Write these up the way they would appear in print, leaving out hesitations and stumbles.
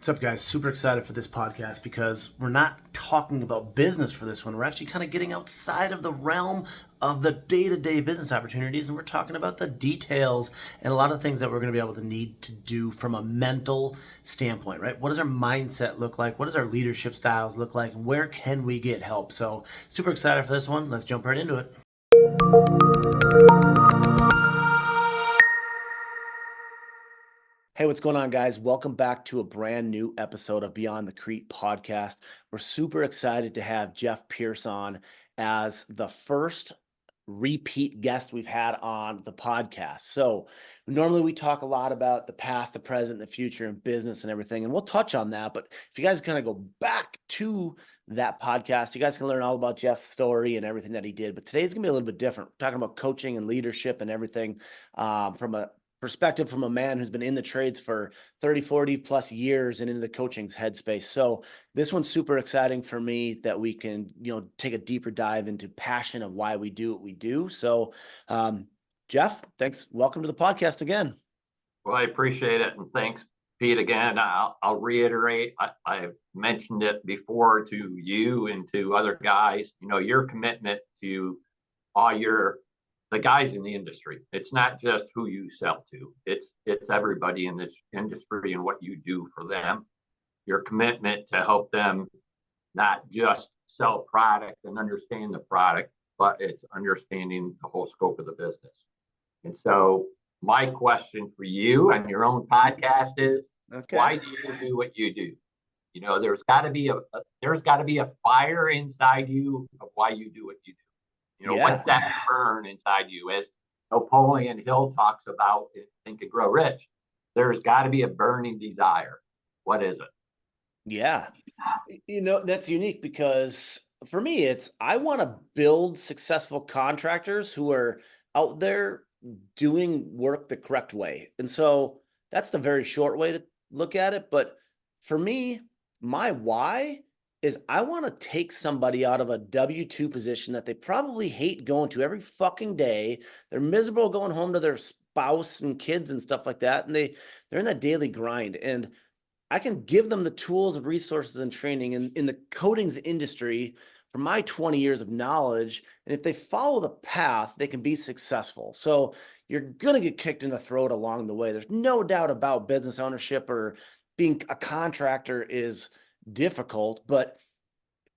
What's up, guys? Super excited for this podcast because we're not talking about business for this one. We're actually kind of getting outside of the realm of the day-to-day business opportunities, and we're talking about the details and a lot of things that we're going to be able to need to do from a mental standpoint, right? What does our mindset look like? What does our leadership styles look like? And where can we get help? So super excited for this one. Let's jump right into it. Hey, what's going on, guys? Welcome back to a brand new episode of Beyond the Crete podcast. We're super excited to have Jeff Pierce on as the first repeat guest we've had on the podcast. So normally we talk a lot about the past, the present, the future, and business and everything, and we'll touch on that. But if you guys kind of go back to that podcast, you guys can learn all about Jeff's story and everything that he did. But today's gonna be a little bit different. We're talking about coaching and leadership and everything from a perspective from a man who's been in the trades for 30, 40 plus years and into the coaching headspace. So this one's super exciting for me that we can, take a deeper dive into passion of why we do what we do. So, Jeff, thanks. Welcome to the podcast again. Well, I appreciate it. And thanks, Pete, again. I'll reiterate, I've mentioned it before to you and to other guys, your commitment to the guys in the industry. It's not just who you sell to. It's everybody in this industry and what you do for them. Your commitment to help them not just sell product and understand the product, but it's understanding the whole scope of the business. And so my question for you and your own podcast is, Why do you do what you do? There's got to be a fire inside you of why you do what you do. What's that burn inside you? As Napoleon Hill talks about in Think and Grow Rich, there's got to be a burning desire. What is it? Yeah. That's unique because for me, I want to build successful contractors who are out there doing work the correct way. And so that's the very short way to look at it. But for me, my why is I want to take somebody out of a W-2 position that they probably hate going to every fucking day. They're miserable going home to their spouse and kids and stuff like that. And they're in that daily grind. And I can give them the tools and resources and training in the coatings industry from my 20 years of knowledge. And if they follow the path, they can be successful. So you're going to get kicked in the throat along the way. There's no doubt about business ownership or being a contractor is difficult. But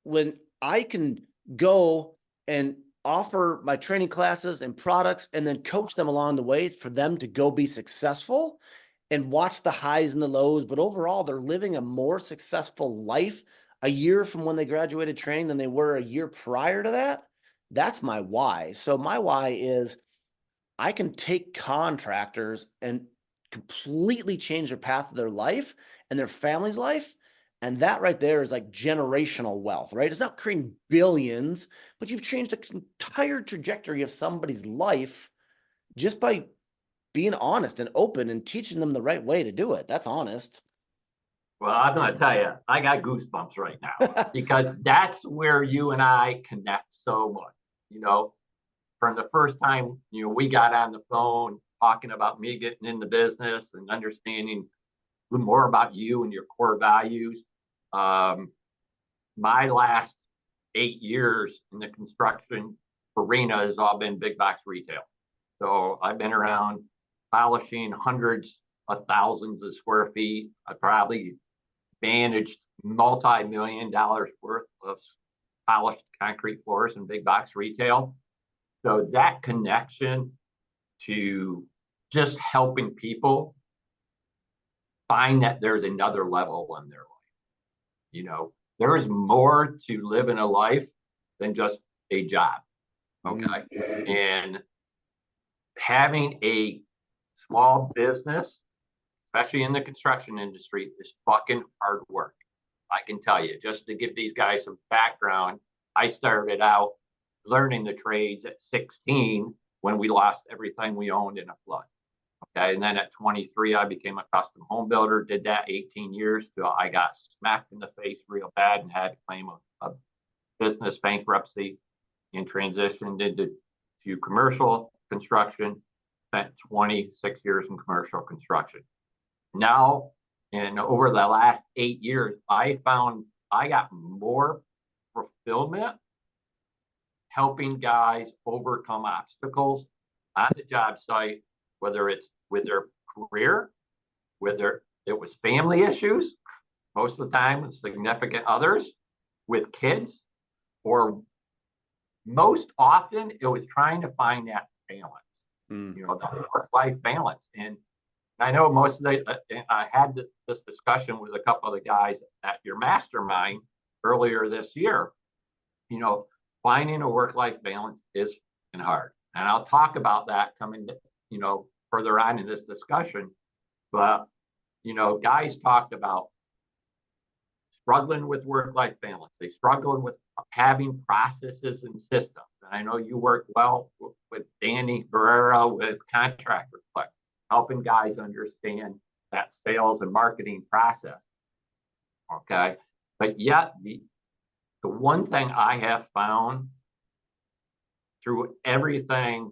when I can go and offer my training classes and products and then coach them along the way for them to go be successful and watch the highs and the lows, but overall they're living a more successful life a year from when they graduated training than they were a year prior to that. That's my why. So my why is I can take contractors and completely change their path of their life and their family's life. And that right there is like generational wealth, right? It's not creating billions, but you've changed the entire trajectory of somebody's life just by being honest and open and teaching them the right way to do it. That's honest. Well, I'm going to tell you, I got goosebumps right now because that's where you and I connect so much. From the first time, we got on the phone talking about me getting in the business and understanding more about you and your core values. My last 8 years in the construction arena has all been big box retail. So I've been around polishing hundreds of thousands of square feet. I probably managed multi-million dollars worth of polished concrete floors in big box retail. So that connection to just helping people find that there's another level in their life. There is more to living a life than just a job. Okay. And having a small business, especially in the construction industry, is fucking hard work. I can tell you, just to give these guys some background, I started out learning the trades at 16 when we lost everything we owned in a flood. Okay. And then at 23, I became a custom home builder, did that 18 years till I got smacked in the face real bad and had to claim a business bankruptcy and transitioned into commercial construction. Spent 26 years in commercial construction. Now And over the last 8 years, I found I got more fulfillment helping guys overcome obstacles on the job site, whether it's with their career, whether it was family issues, most of the time with significant others, with kids, or most often it was trying to find that balance, the work-life balance. And I know most of I had this discussion with a couple of the guys at your mastermind earlier this year. Finding a work-life balance is hard. And I'll talk about that coming, further on in this discussion. But, guys talked about struggling with work-life balance. They struggle with having processes and systems. And I know you work well with Danny Barrera with Contractor Click, helping guys understand that sales and marketing process. Okay. But yet the one thing I have found through everything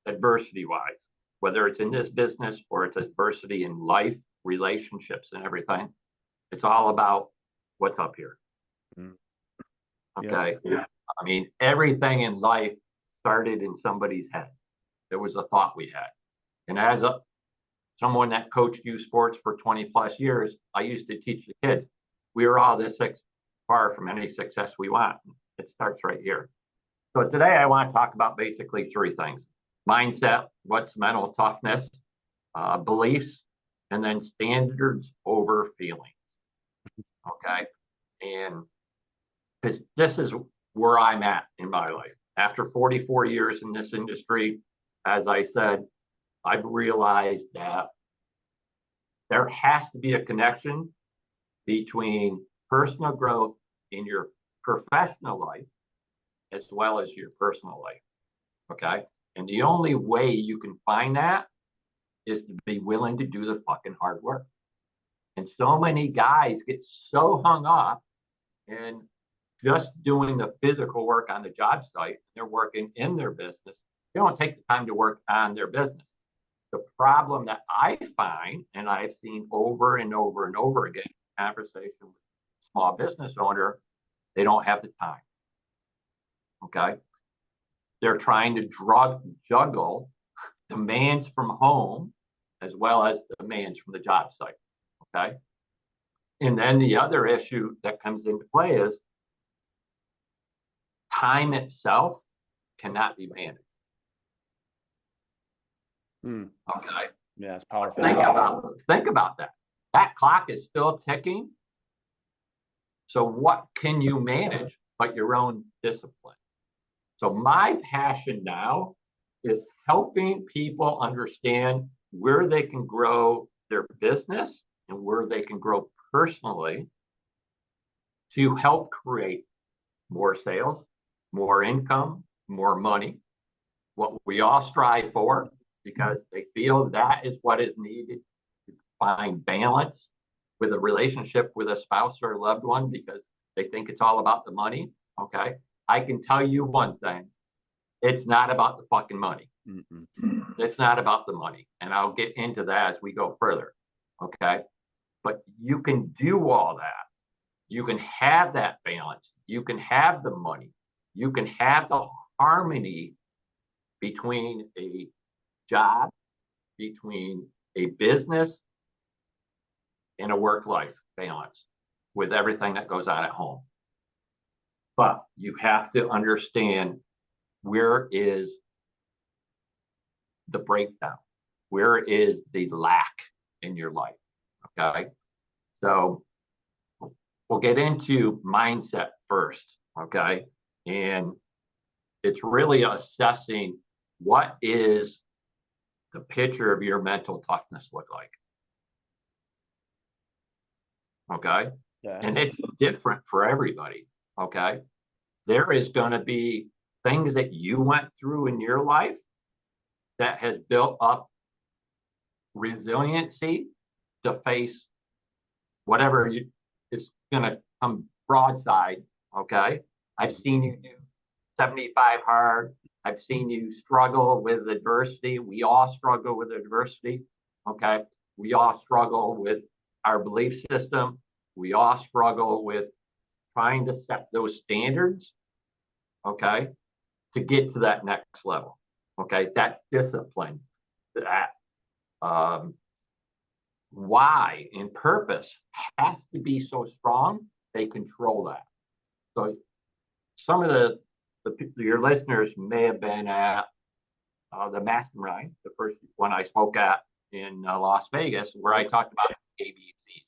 adversity wise, whether it's in this business or it's adversity in life, relationships and everything, it's all about what's up here. Okay. Yeah. I mean, everything in life started in somebody's head. There was a thought we had. And as someone that coached youth sports for 20 plus years, I used to teach the kids, we are all this far from any success we want. It starts right here. So today I want to talk about basically three things: mindset, what's mental toughness, beliefs, and then standards over feelings. Okay. And because this is where I'm at in my life. After 44 years in this industry, as I said, I've realized that there has to be a connection between personal growth in your professional life as well as your personal life. Okay. And the only way you can find that is to be willing to do the fucking hard work. And so many guys get so hung up in just doing the physical work on the job site. They're working in their business. They don't take the time to work on their business. The problem that I find, and I've seen over and over and over again, conversation with small business owner, they don't have the time. Okay. They're trying to juggle demands from home as well as demands from the job site. Okay. And then the other issue that comes into play is time itself cannot be managed. Okay. Yeah, it's powerful. Think about that. That clock is still ticking. So what can you manage but your own discipline? So my passion now is helping people understand where they can grow their business and where they can grow personally to help create more sales, more income, more money, what we all strive for, because they feel that is what is needed to find balance with a relationship with a spouse or a loved one, because they think it's all about the money. Okay. I can tell you one thing. It's not about the fucking money. It's not about the money. And I'll get into that as we go further. Okay. But you can do all that. You can have that balance. You can have the money. You can have the harmony between a job, between a business, and a work-life balance with everything that goes on at home. But you have to understand, where is the breakdown? Where is the lack in your life? Okay. So we'll get into mindset first. Okay. And it's really assessing what is the picture of your mental toughness look like. Okay. Yeah. And it's different for everybody. Okay. There is going to be things that you went through in your life that has built up resiliency to face whatever is going to come broadside. Okay. I've seen you do 75 hard. I've seen you struggle with adversity. We all struggle with adversity. Okay. We all struggle with our belief system. We all struggle with trying to set those standards, okay, to get to that next level, okay, that discipline, that why and purpose has to be so strong, they control that. So some of your listeners may have been at the mastermind, the first one I spoke at in Las Vegas, where I talked about ABC.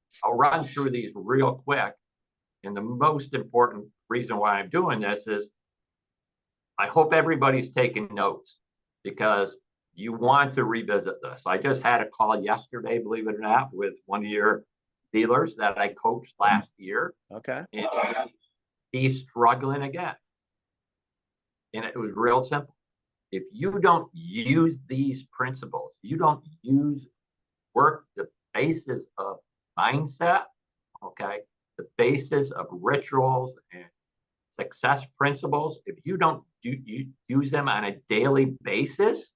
So I'll run through these real quick. And the most important reason why I'm doing this is I hope everybody's taking notes, because you want to revisit this. I just had a call yesterday, believe it or not, with one of your dealers that I coached last year. Okay. And he's struggling again. And it was real simple. If you don't use these principles, you don't work the basis of mindset, okay, the basis of rituals and success principles, if you don't use them on a daily basis,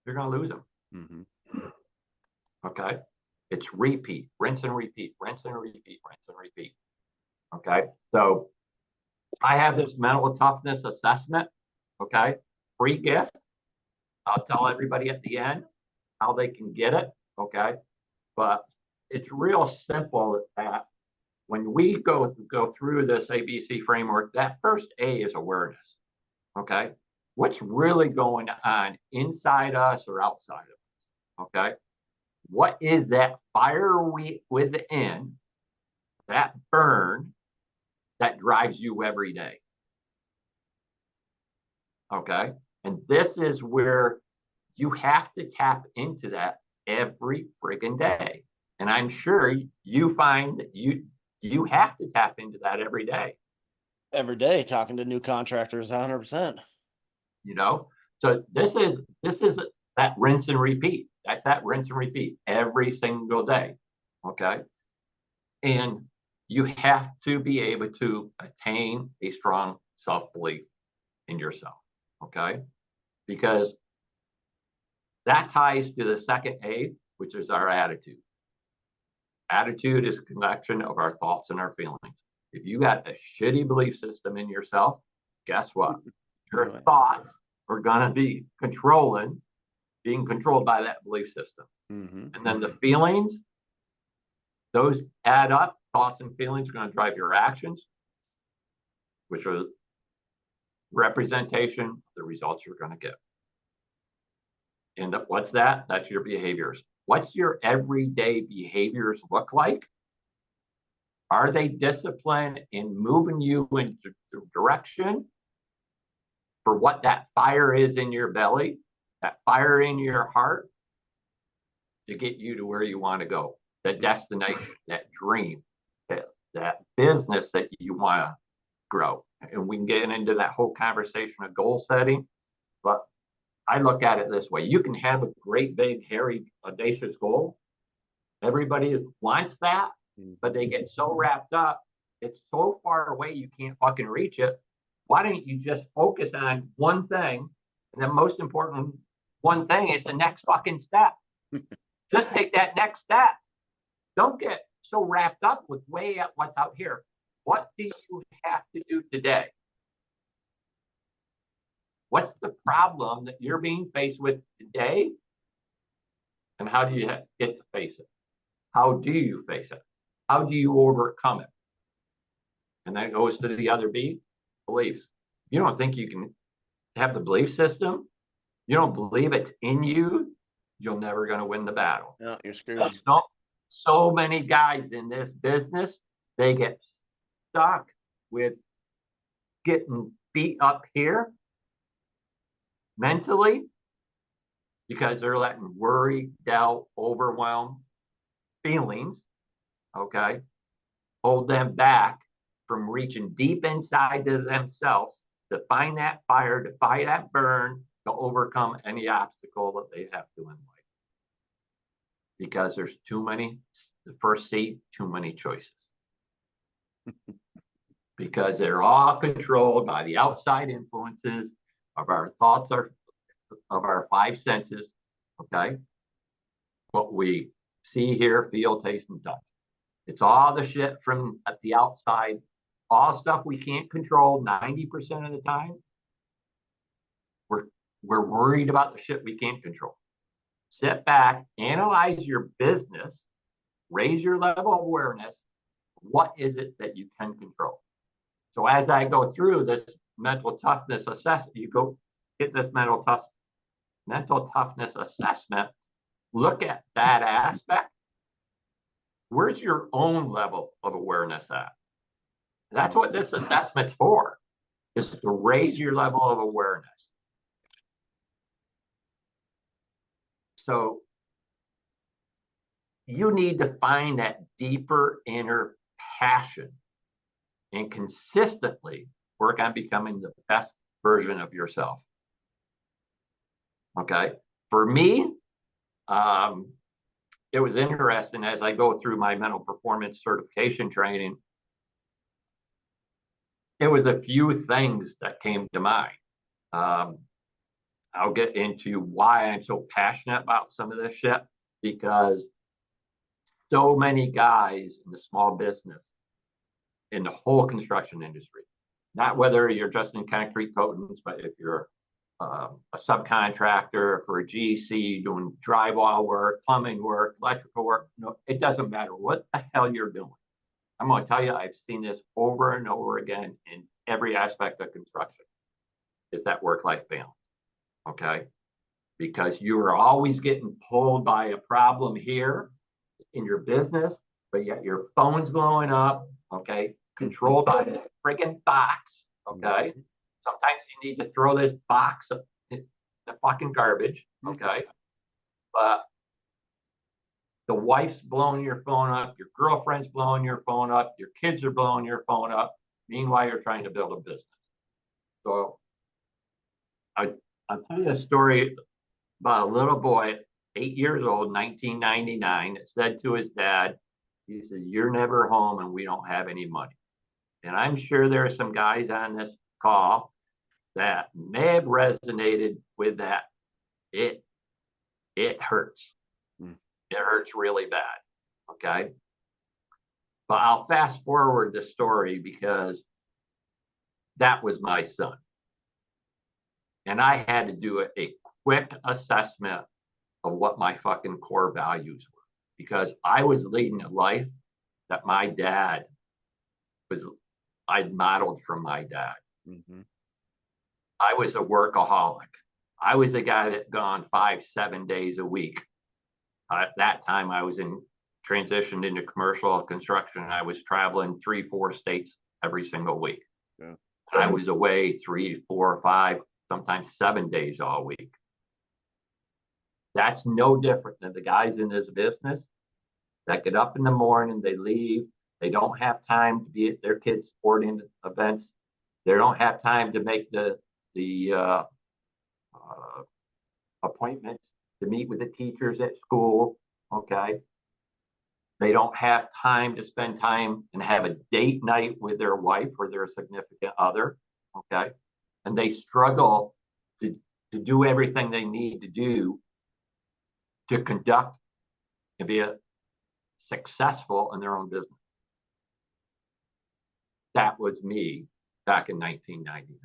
you're going to lose them. Mm-hmm. Okay. It's repeat, rinse and repeat, rinse and repeat, rinse and repeat. Okay. So I have this mental toughness assessment. Okay. Free gift. I'll tell everybody at the end how they can get it. Okay. But it's real simple that when we go through this ABC framework, that first A is awareness. Okay. What's really going on inside us or outside of us? Okay. What is that fire within, that burn that drives you every day? Okay. And this is where you have to tap into that every friggin' day. And I'm sure you find that you have to tap into that every day. Every day, talking to new contractors, 100%. You know, so this is that rinse and repeat. That's that rinse and repeat every single day. Okay. And you have to be able to attain a strong self-belief in yourself. Okay. Because that ties to the second A, which is our attitude. Attitude is a connection of our thoughts and our feelings. If you got a shitty belief system in yourself, guess what? Your thoughts are going to be being controlled by that belief system. Mm-hmm. And then the feelings, those add up. Thoughts and feelings are going to drive your actions, which are representation of the results you're going to get. And what's that? That's your behaviors. What's your everyday behaviors look like? Are they disciplined in moving you into the direction for what that fire is in your belly, that fire in your heart, to get you to where you want to go, that destination, that dream, that business that you want to grow? And we can get into that whole conversation of goal setting, but I look at it this way. You can have a great, big, hairy, audacious goal. Everybody wants that, but they get so wrapped up. It's so far away, you can't fucking reach it. Why don't you just focus on one thing? And the most important one thing is the next fucking step. Just take that next step. Don't get so wrapped up with way up what's out here. What do you have to do today? What's the problem that you're being faced with today? And how do you get to face it? How do you face it? How do you overcome it? And that goes to the other B, beliefs. You don't think you can have the belief system? You don't believe it's in you? You're never going to win the battle. No, you're screwed. So many guys in this business, they get stuck with getting beat up here mentally because they're letting worry, doubt, overwhelm, feelings, okay, hold them back from reaching deep inside to themselves to find that fire, to fight that burn, to overcome any obstacle that they have to in life. Because there's too many, the first C, too many choices. Because they're all controlled by the outside influences of our thoughts, of our five senses, okay? What we see, hear, feel, taste, and touch. It's all the shit from at the outside, all stuff we can't control 90% of the time. We're worried about the shit we can't control. Sit back, analyze your business, raise your level of awareness. What is it that you can control? So as I go through this mental toughness assessment, you go get this mental toughness assessment, look at that aspect. Where's your own level of awareness at? That's what this assessment's for, is to raise your level of awareness. So you need to find that deeper inner passion and consistently work on becoming the best version of yourself. Okay. For me, it was interesting as I go through my mental performance certification training. It was a few things that came to mind. I'll get into why I'm so passionate about some of this shit, because so many guys in the small business, in the whole construction industry, not whether you're just in concrete coatings, but if you're a subcontractor for a GC doing drywall work, plumbing work, electrical work, no, it doesn't matter what the hell you're doing. I'm going to tell you, I've seen this over and over again in every aspect of construction, is that work-life balance. Okay. Because you are always getting pulled by a problem here in your business, but yet your phone's blowing up. Okay. Controlled by this friggin' box. Okay. Sometimes you need to throw this box in the fucking garbage. Okay. But the wife's blowing your phone up, your girlfriend's blowing your phone up, your kids are blowing your phone up. Meanwhile, you're trying to build a business. So I'll tell you a story about a little boy, 8 years old, 1999, that said to his dad, he said, "You're never home and we don't have any money." And I'm sure there are some guys on this call that may have resonated with that. It hurts. It hurts really bad. Okay. But I'll fast forward the story because that was my son. And I had to do a quick assessment of what my fucking core values were, because I was leading a life that my dad I'd modeled from my dad. Mm-hmm. I was a workaholic. I was a guy that gone 5-7 days a week. At that time, I was transitioned into commercial construction. I was traveling 3-4 states every single week. Yeah. I was away 3, 4, 5, sometimes 7 days all week. That's no different than the guys in this business that get up in the morning, they leave, they don't have time to be at their kids' sporting events. They don't have time to make the appointments to meet with the teachers at school. Okay. They don't have time to spend time and have a date night with their wife or their significant other. Okay. And they struggle to do everything they need to do to conduct and be successful in their own business. That was me back in 1999.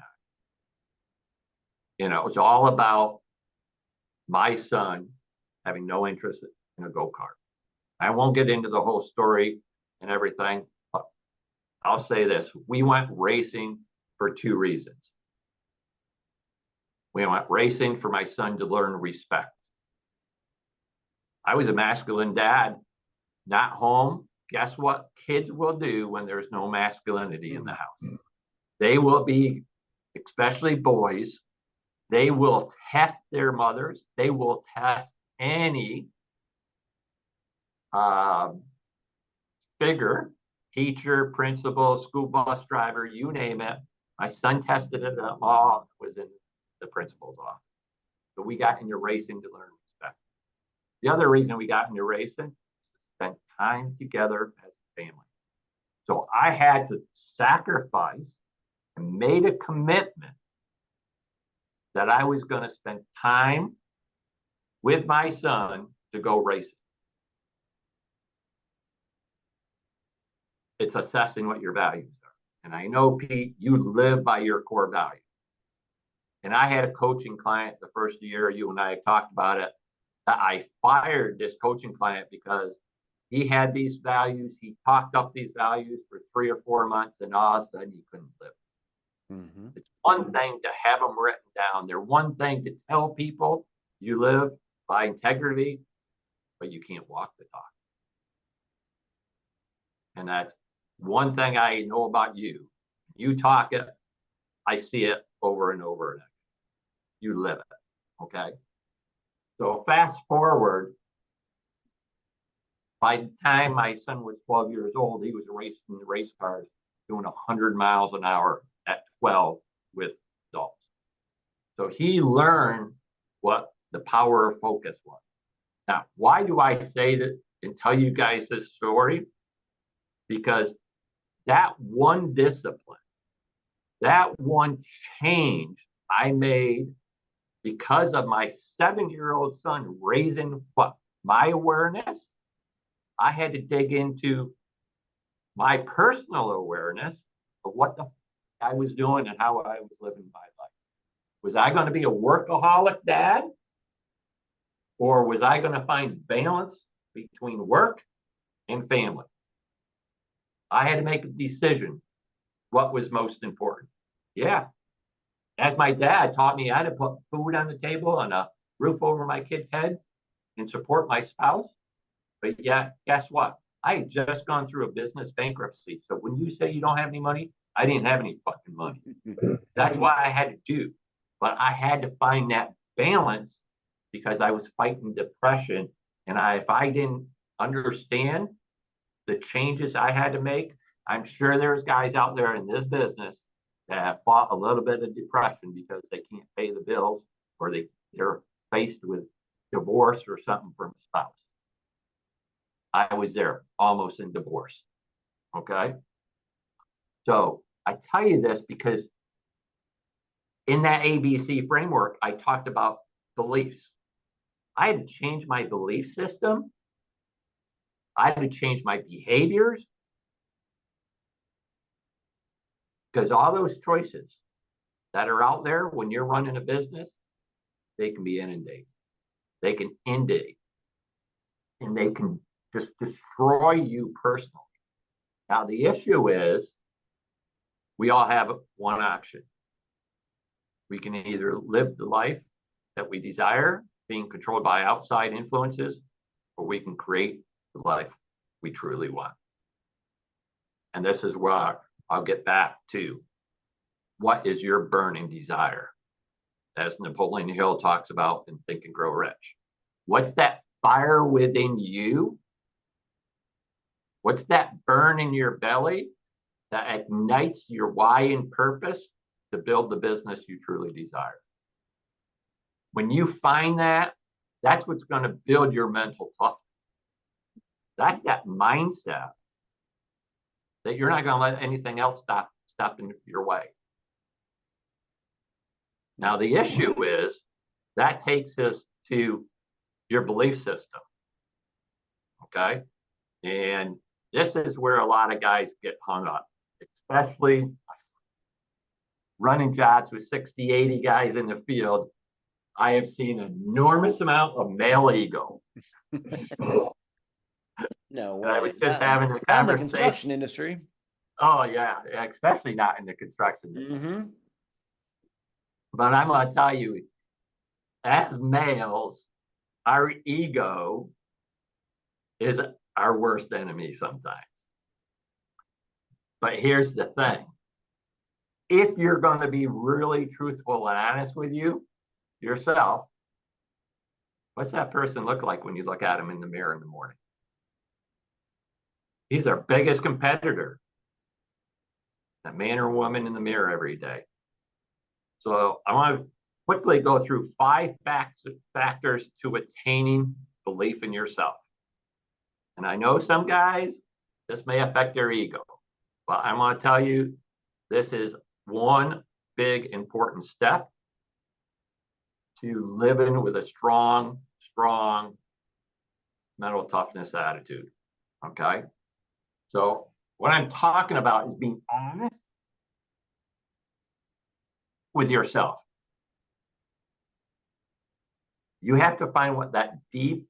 You know, it's all about my son having no interest in a go-kart. I won't get into the whole story and everything, but I'll say this. We went racing for 2 reasons. We went racing for my son to learn respect. I was a masculine dad, not home. Guess what kids will do when there's no masculinity in the house? They will be, especially boys, they will test their mothers. They will test any figure, teacher, principal, school bus driver, you name it. My son tested it all, was in the principal's office. So we got into racing to learn respect. The other reason we got into racing, spent time together as a family. So I had to sacrifice and made a commitment that I was going to spend time with my son to go racing. it's assessing what your values are. And I know, Pete, you live by your core values. And I had a coaching client the first year, you and I have talked about it, that I fired this coaching client because he had these values. He talked up these values for 3 or 4 months, and all of a sudden he couldn't live. Mm-hmm. It's one thing to have them written down. They're one thing to tell people you live by integrity, but you can't walk the talk. And that's one thing I know about you. You talk it, I see it over and over again. You live it, okay? So fast forward, by the time my son was 12 years old, he was racing race cars, doing 100 miles an hour at 12 with adults. So he learned what the power of focus was. Now, why do I say that and tell you guys this story? Because that one discipline, that one change I made because of my 7-year-old son raising what? My awareness. I had to dig into my personal awareness of what the I was doing and how I was living my life. Was I going to be a workaholic dad? Or was I going to find balance between work and family? I had to make a decision what was most important. Yeah. As my dad taught me how to put food on the table and a roof over my kid's head and support my spouse. But yeah, guess what? I had just gone through a business bankruptcy. So when you say you don't have any money, I didn't have any fucking money. That's what I had to do. But I had to find that balance because I was fighting depression. And if I didn't understand the changes I had to make, I'm sure there's guys out there in this business that have fought a little bit of depression because they can't pay the bills or they're faced with divorce or something from a spouse. I was there almost in divorce. Okay. So I tell you this because in that ABC framework, I talked about beliefs. I had to change my belief system. I had to change my behaviors. Because all those choices that are out there when you're running a business, they can be inundated. They can inundate. And they can just destroy you personally. Now, the issue is we all have one option. We can either live the life that we desire, being controlled by outside influences, or we can create the life we truly want. And this is where I'll get back to what is your burning desire? As Napoleon Hill talks about in Think and Grow Rich. What's that fire within you? What's that burn in your belly that ignites your why and purpose to build the business you truly desire? When you find that, that's what's going to build your mental toughness. That's that mindset that you're not going to let anything else stop in your way. Now, the issue is that takes us to your belief system. Okay. And this is where a lot of guys get hung up, especially running jobs with 60, 80 guys in the field. I have seen an enormous amount of male ego. No way. I was just having a conversation. In the construction industry. Oh, yeah, especially not in the construction industry. But I'm going to tell you, as males, our ego is our worst enemy sometimes. But here's the thing. If you're going to be really truthful and honest with yourself, what's that person look like when you look at him in the mirror in the morning? He's our biggest competitor. That man or woman in the mirror every day. So I want to quickly go through 5 factors to attaining belief in yourself. And I know some guys, this may affect their ego, but I want to tell you, this is one big important step to living with a strong mental toughness attitude. Okay. So What I'm talking about is being honest with yourself. You have to find what that deep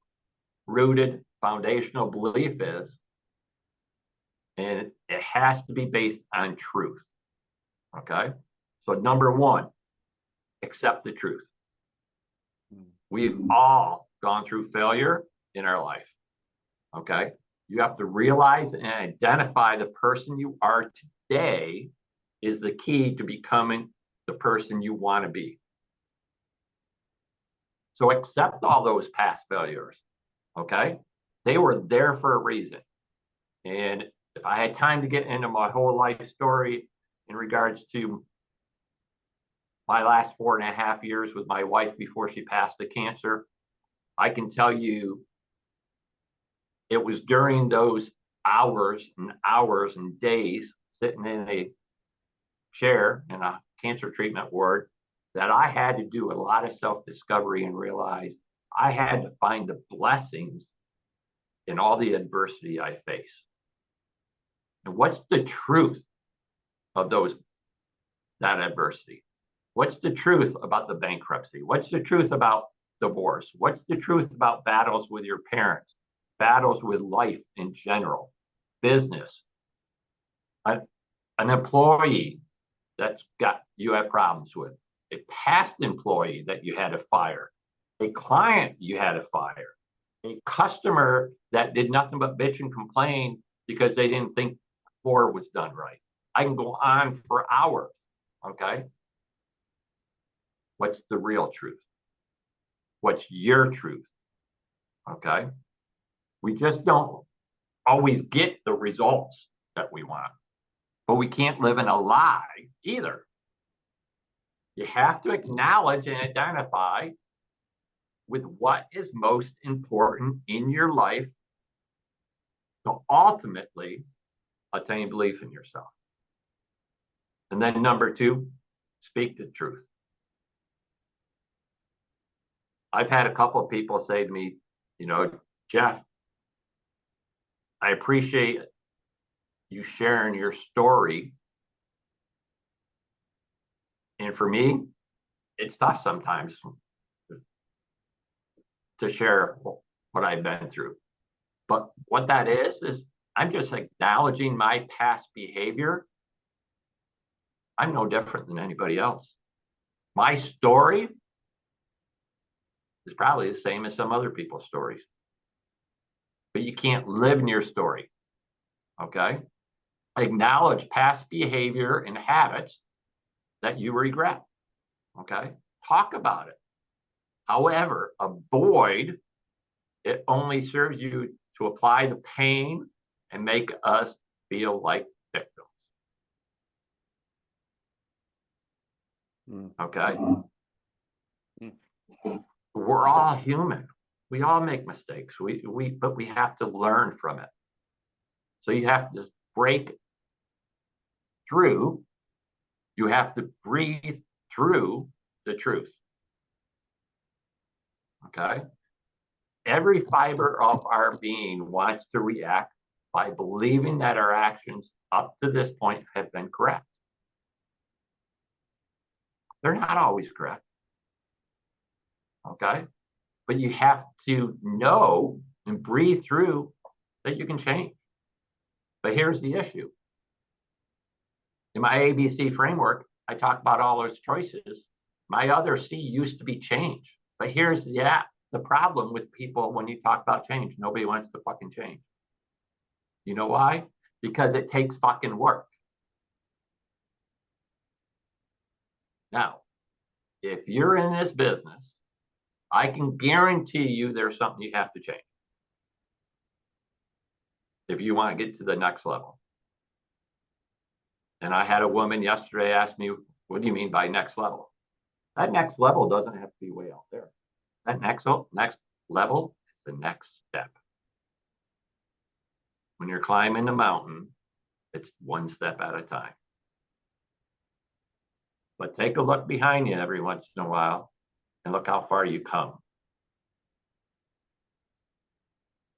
rooted foundational belief is. And it has to be based on truth. Okay. So, number one, accept the truth. We've all gone through failure in our life. Okay. You have to realize and identify the person you are today is the key to becoming the person you want to be. So accept all those past failures. Okay. They were there for a reason. And if I had time to get into my whole life story in regards to my last 4.5 years with my wife before she passed the cancer, I can tell you it was during those hours and days sitting in a chair in a cancer treatment ward that I had to do a lot of self-discovery and realize I had to find the blessings in all the adversity I face. And what's the truth of that adversity? What's the truth about the bankruptcy? What's the truth about divorce? What's the truth about battles with your parents, battles with life in general, business, an employee that's got you have problems with, a past employee that you had to fire, a client you had to fire, a customer that did nothing but bitch and complain because they didn't think the floor was done right. I can go on for hours. Okay. What's the real truth? What's your truth? Okay. We just don't always get the results that we want, but we can't live in a lie either. You have to acknowledge and identify with what is most important in your life to ultimately attain belief in yourself. And then number two, speak the truth. I've had a couple of people say to me, Jeff, I appreciate you sharing your story. And for me, it's tough sometimes to share what I've been through. But what that is I'm just acknowledging my past behavior. I'm no different than anybody else. My story is probably the same as some other people's stories. But you can't live in your story. Okay? Acknowledge past behavior and habits that you regret. Okay? Talk about it. However, avoid it only serves you to apply the pain and make us feel like victims. Okay? We're all human. We all make mistakes. But we have to learn from it. So you have to break through. You have to breathe through the truth. Okay? Every fiber of our being wants to react by believing that our actions up to this point have been correct. They're not always correct. Okay? But you have to know and breathe through that you can change. But here's the issue. In my ABC framework, I talk about all those choices. My other C used to be change. But here's the problem with people when you talk about change. Nobody wants to fucking change. You know why? Because it takes fucking work. Now, if you're in this business, I can guarantee you there's something you have to change if you want to get to the next level. And I had a woman yesterday ask me, what do you mean by next level? That next level doesn't have to be way out there. That next level is the next step. When you're climbing the mountain, it's one step at a time. But take a look behind you every once in a while and look how far you come.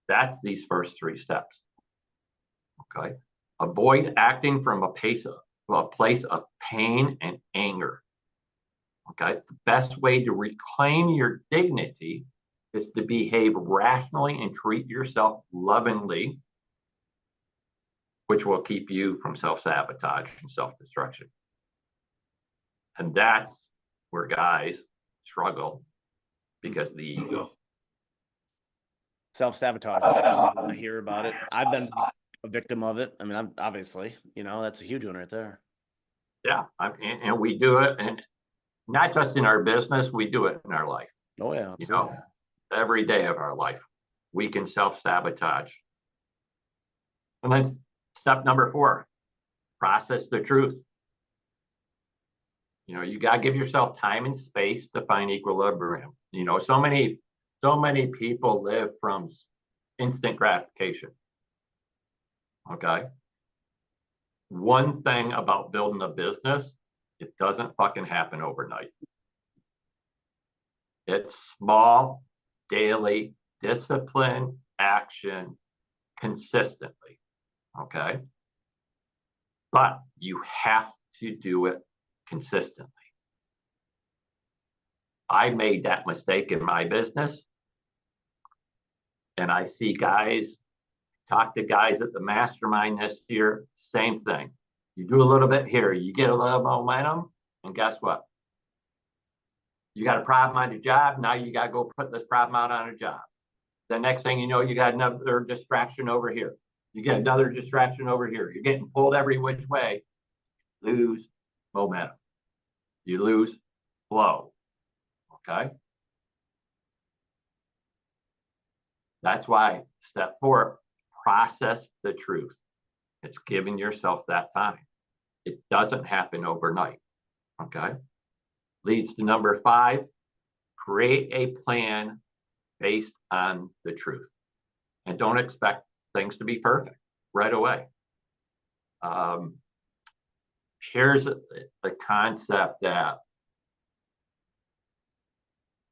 That's these first 3 steps. Okay. Avoid acting from a place of pain and anger. Okay. The best way to reclaim your dignity is to behave rationally and treat yourself lovingly, which will keep you from self-sabotage and self-destruction. And that's where guys struggle because of the ego. Self-sabotage. I hear about it. I've been a victim of it. I mean, I'm obviously, that's a huge one right there. Yeah. And we do it, and not just in our business, we do it in our life. Oh, yeah. Absolutely. Every day of our life, we can self-sabotage. And then step number 4, process the truth. You got to give yourself time and space to find equilibrium. So many people live from instant gratification. Okay. One thing about building a business, it doesn't fucking happen overnight. It's small, daily, discipline, action, consistently. Okay. But you have to do it consistently. I made that mistake in my business. And I see guys, talk to guys at the mastermind this year, same thing. You do a little bit here, you get a little momentum, and guess what? You got a problem on your job, now you got to go put this problem out on a job. The next thing you know, you got another distraction over here. You get another distraction over here. You're getting pulled every which way. Lose momentum. You lose flow. Okay. That's why step 4, process the truth. It's giving yourself that time. It doesn't happen overnight. Okay. Leads to number 5, create a plan based on the truth. And don't expect things to be perfect right away. Here's a concept that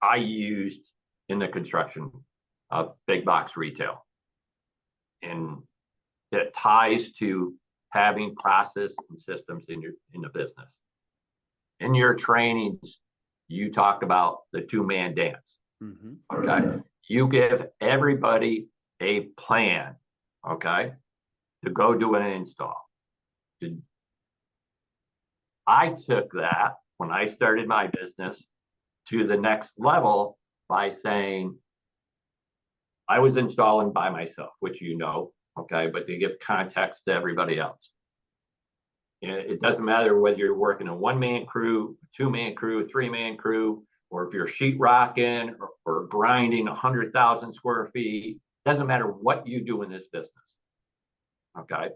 I used in the construction of big box retail. And it ties to having process and systems in the business. In your trainings, you talk about the 2-man dance. Mm-hmm. Okay. You give everybody a plan, okay, to go do an install. I took that when I started my business to the next level by saying I was installing by myself, which okay, but to give context to everybody else. And it doesn't matter whether you're working a 1-man crew, 2-man crew, 3-man crew, or if you're sheetrocking or grinding 100,000 square feet. Doesn't matter what you do in this business. Okay.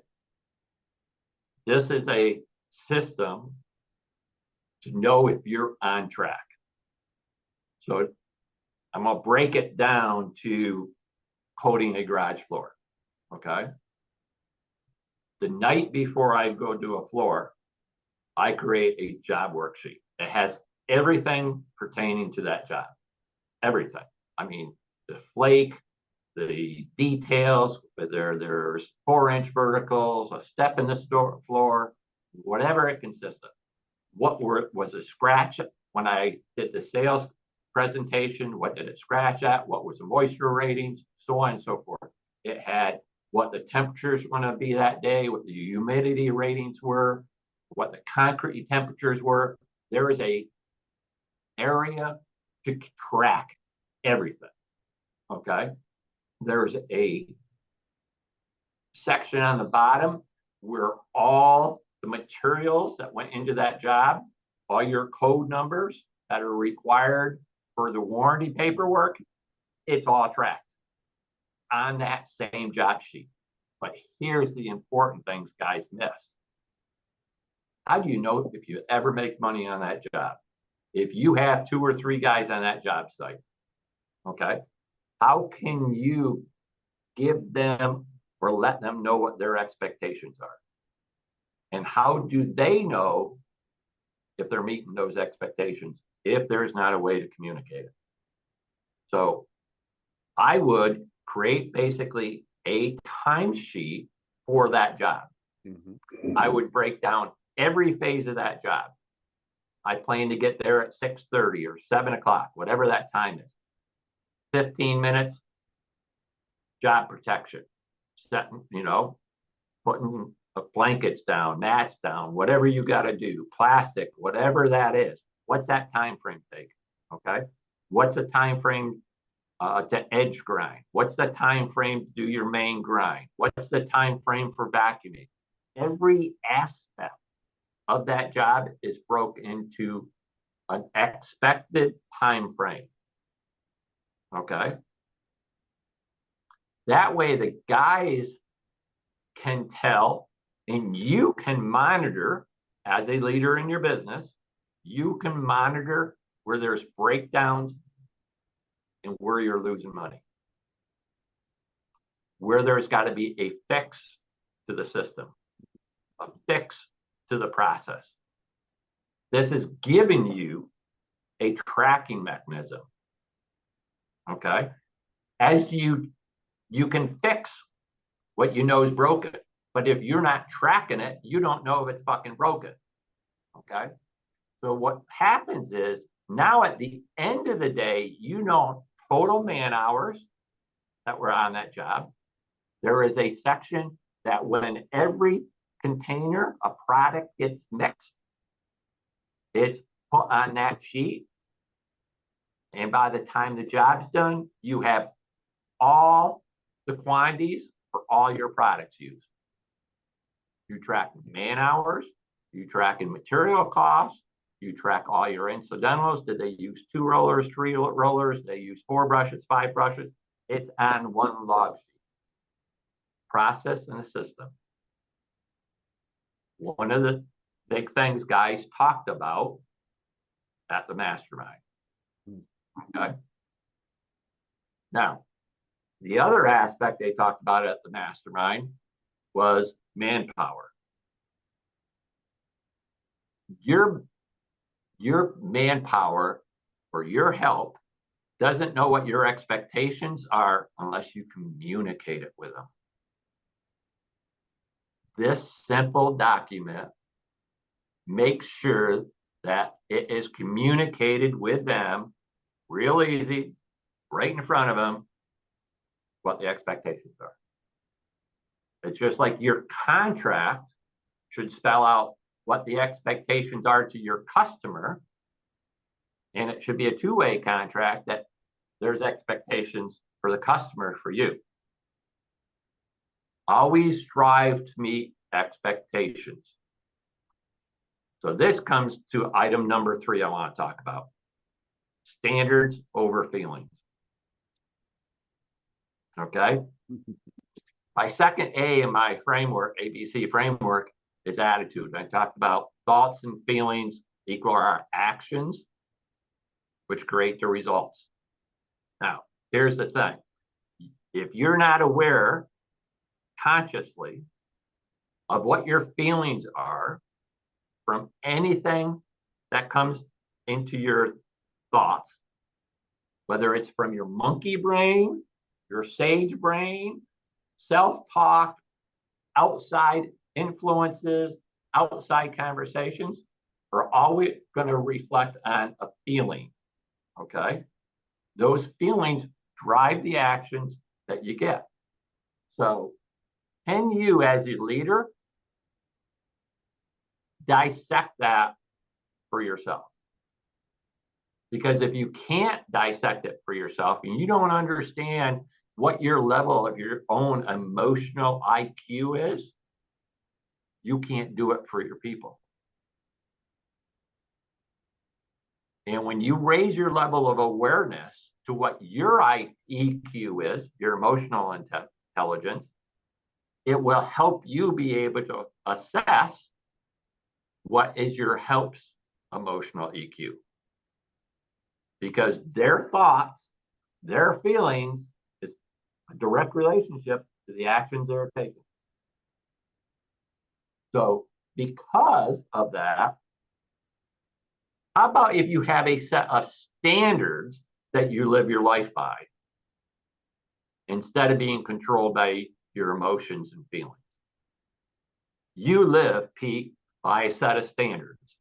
This is a system to know if you're on track. So I'm going to break it down to coating a garage floor. Okay. The night before I go do a floor, I create a job worksheet. It has everything pertaining to that job. Everything. I mean, the flake, the details, whether there's 4-inch verticals, a step in the floor, whatever it consists of. What was a scratch when I did the sales presentation? What did it scratch at? What was the moisture ratings? So on and so forth. It had what the temperatures were going to be that day, what the humidity ratings were, what the concrete temperatures were. There is a area to track everything. Okay. There's a section on the bottom where all the materials that went into that job, all your code numbers that are required for the warranty paperwork, it's all tracked on that same job sheet. But here's the important things guys miss. How do you know if you ever make money on that job? If you have 2 or 3 guys on that job site, okay, how can you give them or let them know what their expectations are? And how do they know if they're meeting those expectations if there's not a way to communicate it? So I would create basically a timesheet for that job. I would break down every phase of that job. I plan to get there at 6:30 or 7 o'clock, whatever that time is. 15 minutes, job protection, setting, putting blankets down, mats down, whatever you got to do, plastic, whatever that is. What's that time frame take? Okay. What's the time frame to edge grind? What's the time frame to do your main grind? What's the time frame for vacuuming? Every aspect of that job is broke into an expected time frame. Okay. That way the guys can tell, and you can monitor as a leader in your business. You can monitor where there's breakdowns and where you're losing money, where there's got to be a fix to the system, a fix to the process. This is giving you a tracking mechanism. Okay. As you can fix what you know is broken, but if you're not tracking it, you don't know if it's fucking broken. Okay. So what happens is now at the end of the day, total man hours that were on that job. There is a section that when every container, a product gets mixed, it's put on that sheet. And by the time the job's done, you have all the quantities for all your products used. You track man hours, you track in material costs, you track all your incidentals. Did they use 2 rollers, 3 rollers? They use 4 brushes, 5 brushes. It's on one log sheet. Process and a system. One of the big things guys talked about at the mastermind. Okay. Now, the other aspect they talked about at the mastermind was manpower. Your manpower or your help doesn't know what your expectations are unless you communicate it with them. This simple document makes sure that it is communicated with them real easy, right in front of them, what the expectations are. It's just like your contract should spell out what the expectations are to your customer. And it should be a two-way contract that there's expectations for the customer for you. Always strive to meet expectations. So this comes to item number 3 I want to talk about. Standards over feelings. Okay. My second A in my framework, ABC framework, is attitude. I talked about thoughts and feelings equal our actions, which create the results. Now, here's the thing. If you're not aware consciously of what your feelings are from anything that comes into your thoughts, whether it's from your monkey brain, your sage brain, self-talk, outside influences, outside conversations, are always going to reflect on a feeling. Okay. Those feelings drive the actions that you get. So can you, as a leader, dissect that for yourself? Because if you can't dissect it for yourself and you don't understand what your level of your own emotional IQ is, you can't do it for your people. And when you raise your level of awareness to what your EQ is, your emotional intelligence, it will help you be able to assess what is your help's emotional EQ. Because their thoughts, their feelings is a direct relationship to the actions they're taking. So because of that, how about if you have a set of standards that you live your life by instead of being controlled by your emotions and feelings? you live, Pete, by a set of standards.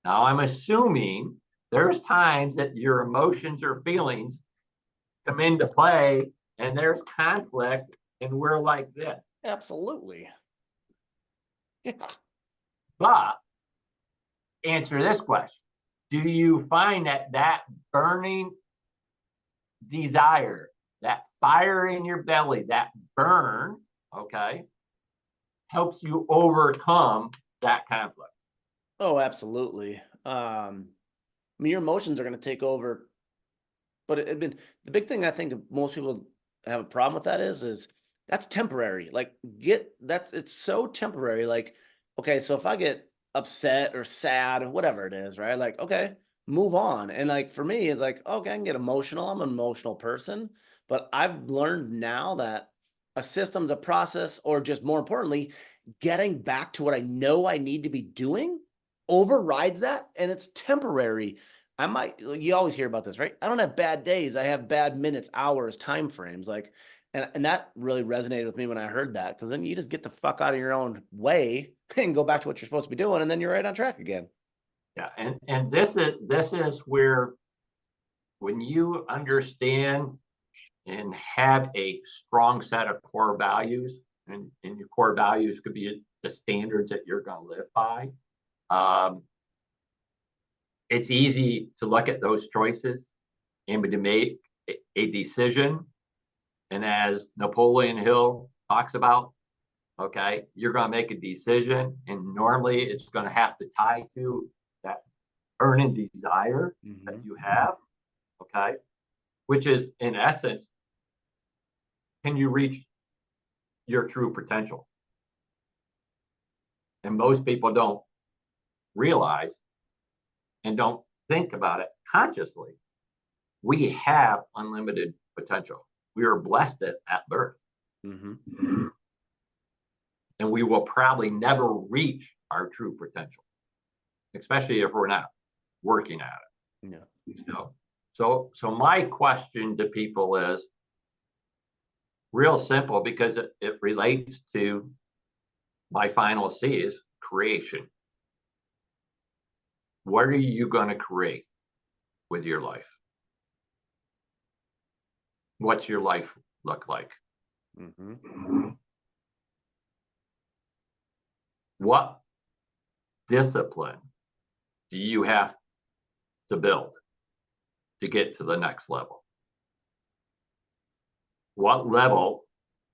Now, I'm assuming there's times that your emotions or feelings come into play and there's conflict and we're like this. Absolutely. Yeah. But answer this question. Do you find that that burning desire, that fire in your belly, that burn, okay, helps you overcome that conflict? Oh, absolutely. I mean, your emotions are going to take over, but it been the big thing I think most people have a problem with that is that's temporary. Like get that's it's so temporary. Like, okay, so if I get upset or sad or whatever it is, right? Like, okay, move on. And like for me, it's like, okay, I can get emotional. I'm an emotional person, but I've learned now that a system's a process, or just more importantly, getting back to what I know I need to be doing overrides that, and it's temporary. I might you always hear about this, right? I don't have bad days. I have bad minutes, hours, time frames. Like, and that really resonated with me when I heard that, because then you just get the fuck out of your own way and go back to what you're supposed to be doing, and then you're right on track again. Yeah, and this is where when you understand and have a strong set of core values, and your core values could be the standards that you're going to live by. Um, it's easy to look at those choices and to make a decision. And as Napoleon Hill talks about, okay, you're going to make a decision, and normally it's going to have to tie to that burning desire that you have, okay, which is in essence, can you reach your true potential? And most people don't realize and don't think about it consciously. We have unlimited potential. We are blessed at birth. Mm-hmm. And we will probably never reach our true potential, especially if we're not working at it. Yeah. You know? So my question to people is real simple, because it relates to my final C is creation. What are you going to create with your life? What's your life look like? Mm-hmm. What discipline do you have to build to get to the next level? What level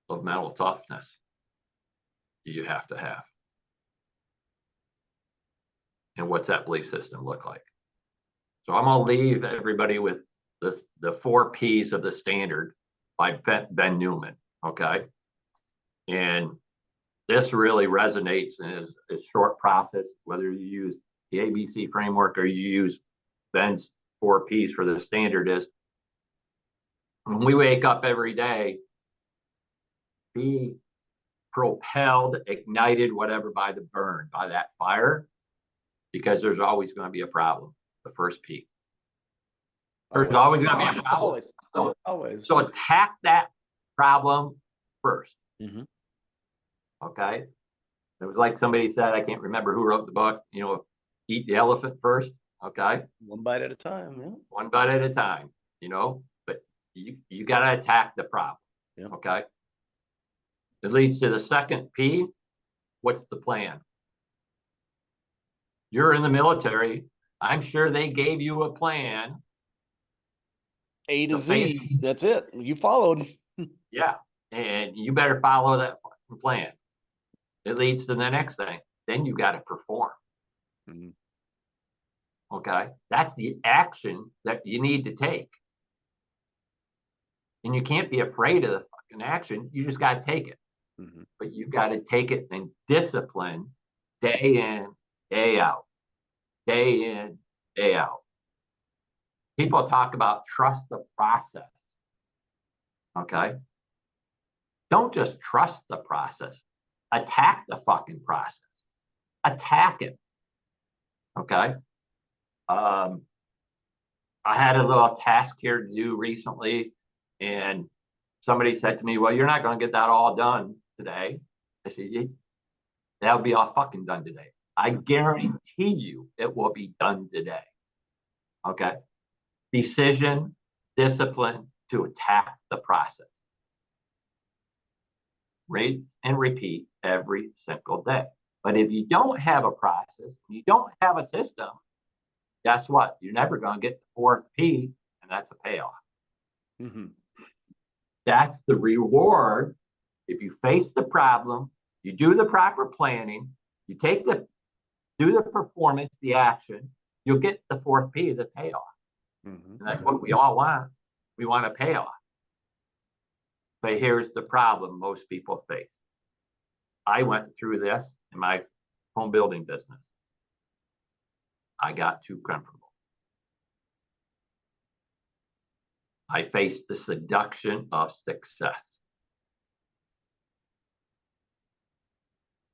of mental toughness do you have to have? And what's that belief system look like? So I'm going to leave everybody with the 4 P's of the standard by Ben Newman. Okay. And this really resonates and is a short process, whether you use the ABC framework or you use Ben's 4 P's for the standard. Is when we wake up every day, be propelled, ignited, whatever, by the burn, by that fire, because there's always going to be a problem. The first P. There's always going to be a problem. Always. So attack that problem first. Mm-hmm. Okay. It was like somebody said, I can't remember who wrote the book, eat the elephant first. Okay. One bite at a time. Yeah. One bite at a time, but you got to attack the problem. Yep. Okay. It leads to the second P. What's the plan? You're in the military. I'm sure they gave you a plan. A to Z. That's it. You followed. Yeah. And you better follow that plan. It leads to the next thing. Then you got to perform. Mm-hmm. Okay. That's the action that you need to take. And you can't be afraid of the fucking action. You just got to take it. Mm-hmm. But you got to take it and discipline day in, day out, day in, day out. People talk about trust the process. Okay. Don't just trust the process. Attack the fucking process. Attack it. Okay. I had a little task here to do recently, and somebody said to me, well, you're not going to get that all done today. I said, that'll be all fucking done today. I guarantee you it will be done today. Okay. Decision, discipline to attack the process. Rinse and repeat every single day. But if you don't have a process, you don't have a system, guess what? You're never going to get the fourth P, and that's a payoff. Mm-hmm. That's the reward. If you face the problem, you do the proper planning, you do the performance, the action, you'll get the fourth P, the payoff. Mm-hmm. And that's what we all want. We want a payoff. But here's the problem most people face. I went through this in my home building business. I got too comfortable. I faced the seduction of success.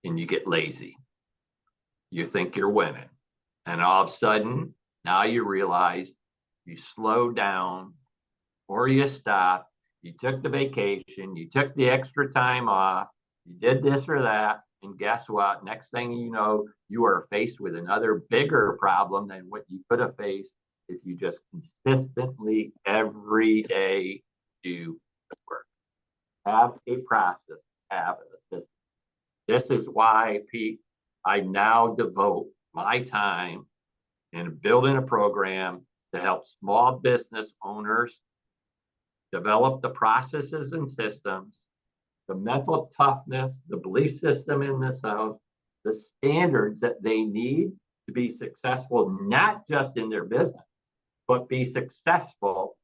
And you get lazy. You think you're winning. And all of a sudden, now you realize you slow down or you stop. You took the vacation, you took the extra time off, you did this or that, and guess what? Next thing you know, you are faced with another bigger problem than what you could have faced if you just consistently every day do the work. Have a process, have a system. This is why, Pete, I now devote my time in building a program to help small business owners develop the processes and systems, the mental toughness, the belief system in themselves, the standards that they need to be successful, not just in their business, but be successful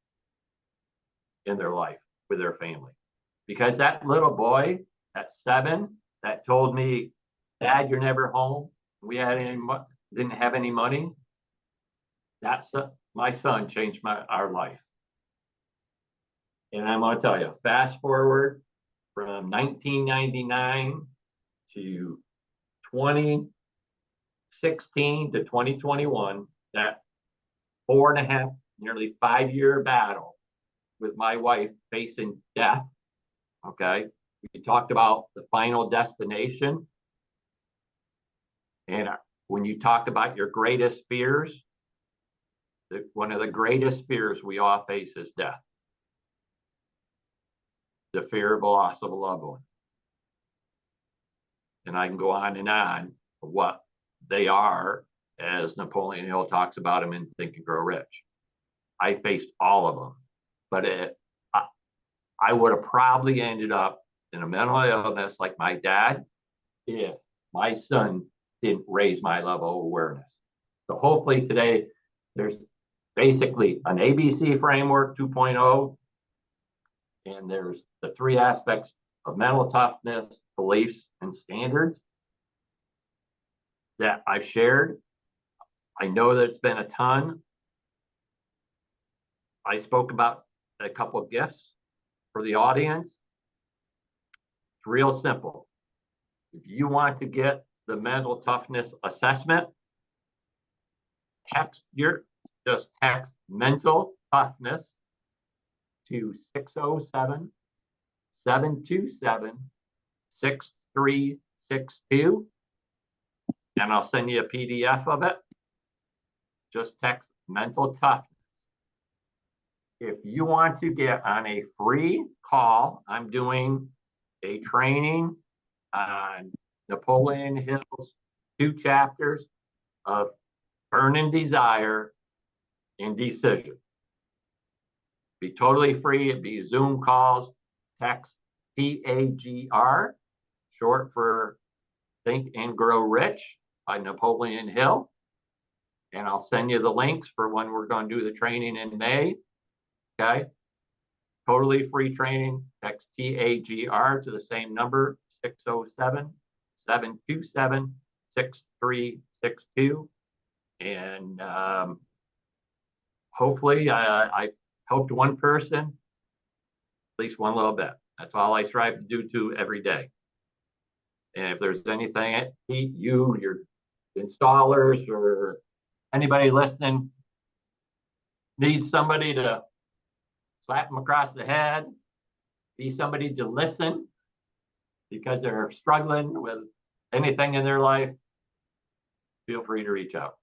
in their life with their family. Because that little boy at 7 that told me, Dad, you're never home. Didn't have any money. That's my son changed our life. And I'm going to tell you, fast forward from 1999 to 2016 to 2021, that 4.5, nearly 5-year battle with my wife facing death. Okay. We talked about the final destination. And when you talk about your greatest fears, one of the greatest fears we all face is death. The fear of the loss of a loved one. And I can go on of what they are, as Napoleon Hill talks about them in Think and Grow Rich. I faced all of them, but I would have probably ended up in a mental illness like my dad if my son didn't raise my level of awareness. So hopefully today there's basically an ABC framework 2.0, and there's the 3 aspects of mental toughness, beliefs, and standards that I've shared. I know that it's been a ton. I spoke about a couple of gifts for the audience. It's real simple. If you want to get the mental toughness assessment, just text mental toughness to 607-727-6362, and I'll send you a PDF of it. Just text mental toughness. If you want to get on a free call, I'm doing a training on Napoleon Hill's 2 chapters of Burning Desire and Decision. Be totally free. It'd be Zoom calls, text TAGR, short for Think and Grow Rich by Napoleon Hill. And I'll send you the links for when we're going to do the training in May. Okay. Totally free training. Text TAGR to the same number, 607-727-6362. And hopefully I helped one person, at least one little bit. That's all I strive to do every day. And if there's anything, your installers, or anybody listening needs somebody to slap them across the head, be somebody to listen because they're struggling with anything in their life, feel free to reach out.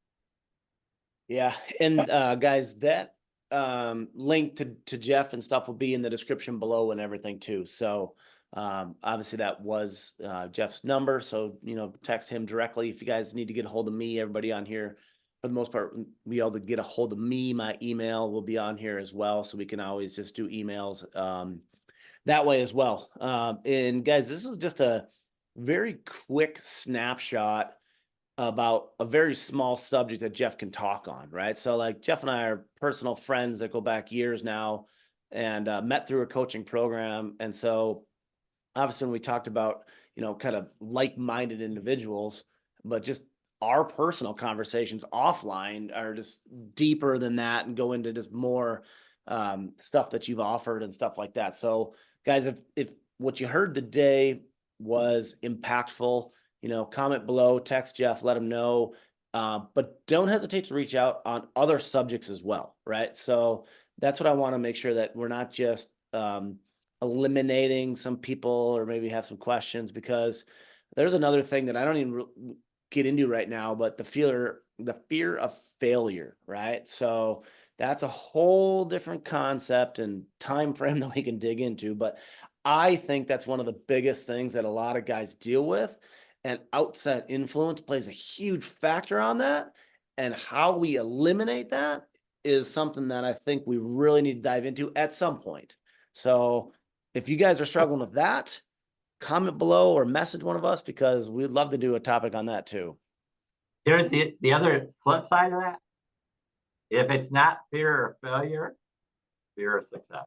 Yeah. And guys, that link to Jeff and stuff will be in the description below and everything too. So obviously that was Jeff's number. So, text him directly if you guys need to get a hold of me. Everybody on here, for the most part, be able to get a hold of me. My email will be on here as well. So we can always just do emails that way as well. And guys, this is just a very quick snapshot about a very small subject that Jeff can talk on, right? So like Jeff and I are personal friends that go back years now and met through a coaching program. And so obviously when we talked about, kind of like-minded individuals, but just our personal conversations offline are just deeper than that and go into just more stuff that you've offered and stuff like that. So guys, if what you heard today was impactful, comment below, text Jeff, let him know. But don't hesitate to reach out on other subjects as well, right? So that's what I want to make sure that we're not just eliminating some people or maybe have some questions, because there's another thing that I don't even get into right now, but the fear of failure, right? So that's a whole different concept and time frame that we can dig into, but I think that's one of the biggest things that a lot of guys deal with, and outside influence plays a huge factor on that. And how we eliminate that is something that I think we really need to dive into at some point. So if you guys are struggling with that, comment below or message one of us, because we'd love to do a topic on that too. Here's the other flip side of that. If it's not fear of failure, fear of success.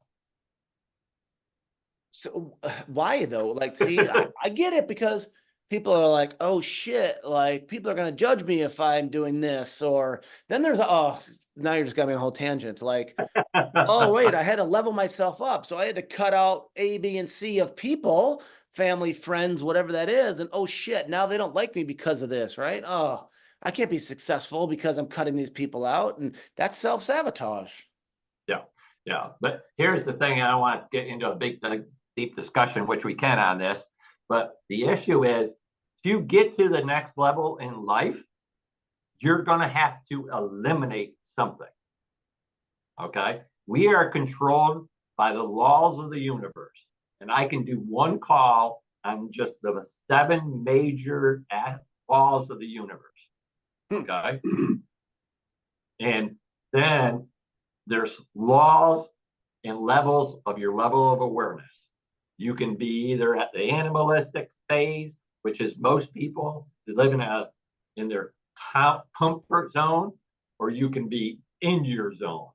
So why though? Like, see, I get it, because people are like, oh shit, like people are gonna judge me if I'm doing this, or then there's now you're just got me on a whole tangent. Like, oh wait, I had to level myself up, so I had to cut out A, B, and C of people, family, friends, whatever that is, and oh shit, now they don't like me because of this, right? Oh, I can't be successful because I'm cutting these people out, and that's self-sabotage. Yeah, yeah. But here's the thing, I don't want to get into a big, deep discussion, which we can on this. But the issue is, to get to the next level in life, you're going to have to eliminate something. Okay? We are controlled by the laws of the universe. And I can do one call on just the 7 major laws of the universe. Okay? And then there's laws and levels of your level of awareness. You can be either at the animalistic phase, which is most people live in their comfort zone, or you can be in your zone.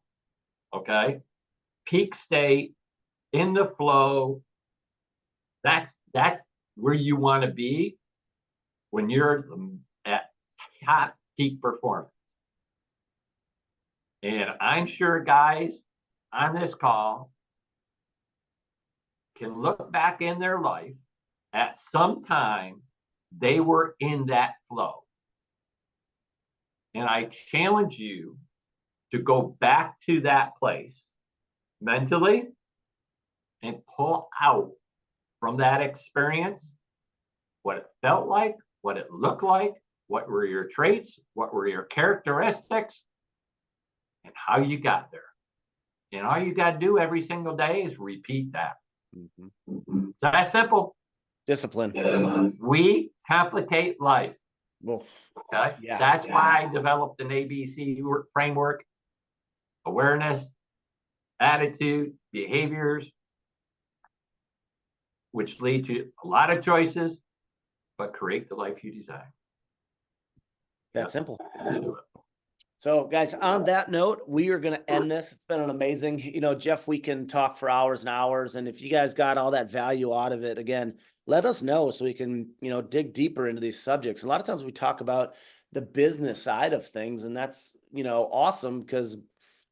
Okay, peak state, in the flow. That's where you want to be when you're at top peak performance. And I'm sure guys on this call can look back in their life at some time they were in that flow. And I challenge you to go back to that place mentally and pull out from that experience what it felt like, what it looked like, what were your traits, what were your characteristics, and how you got there. And all you got to do every single day is repeat that. Mm-hmm. It's that simple. Discipline. We complicate life. Well, okay. Yeah, that's why I developed an ABC framework: awareness, attitude, behaviors, which lead to a lot of choices, but create the life you desire. That's simple. So guys, on that note, we are going to end this. It's been an amazing, Jeff, we can talk for hours and hours. And if you guys got all that value out of it, again, let us know so we can, dig deeper into these subjects. A lot of times we talk about the business side of things, and that's, awesome, because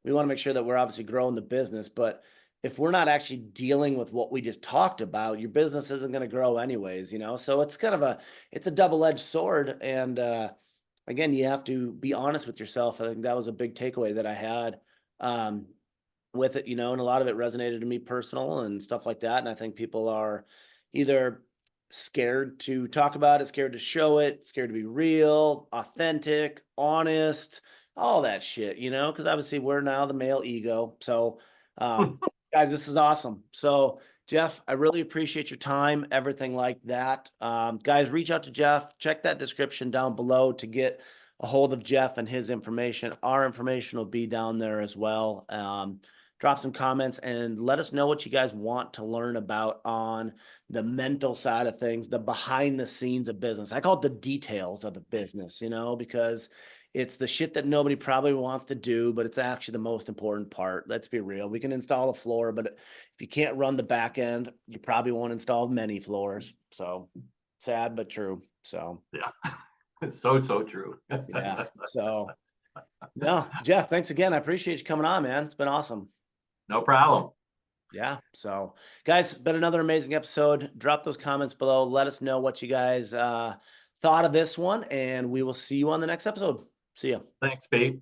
we want to make sure that we're obviously growing the business. But if we're not actually dealing with what we just talked about, your business isn't going to grow anyways, So it's kind of it's a double-edged sword. And, again, you have to be honest with yourself. I think that was a big takeaway that I had with it, and a lot of it resonated to me personal and stuff like that. And I think people are either scared to talk about it, scared to show it, scared to be real, authentic, honest, all that shit, because obviously we're now the male ego. So, guys, this is awesome. So, Jeff, I really appreciate your time, everything like that. Guys, reach out to Jeff. Check that description down below to get a hold of Jeff and his information. Our information will be down there as well. Drop some comments and let us know what you guys want to learn about on the mental side of things, the behind the scenes of business. I call it the details of the business, because it's the shit that nobody probably wants to do, but it's actually the most important part. Let's be real. We can install a floor, but if you can't run the back end, you probably won't install many floors. So sad, but true. So Yeah, it's so true. yeah. So no, Jeff, thanks again. I appreciate you coming on, man. It's been awesome. No problem. Yeah. So guys, been another amazing episode. Drop those comments below. Let us know what you guys thought of this one, and we will see you on the next episode. See ya. Thanks, Pete.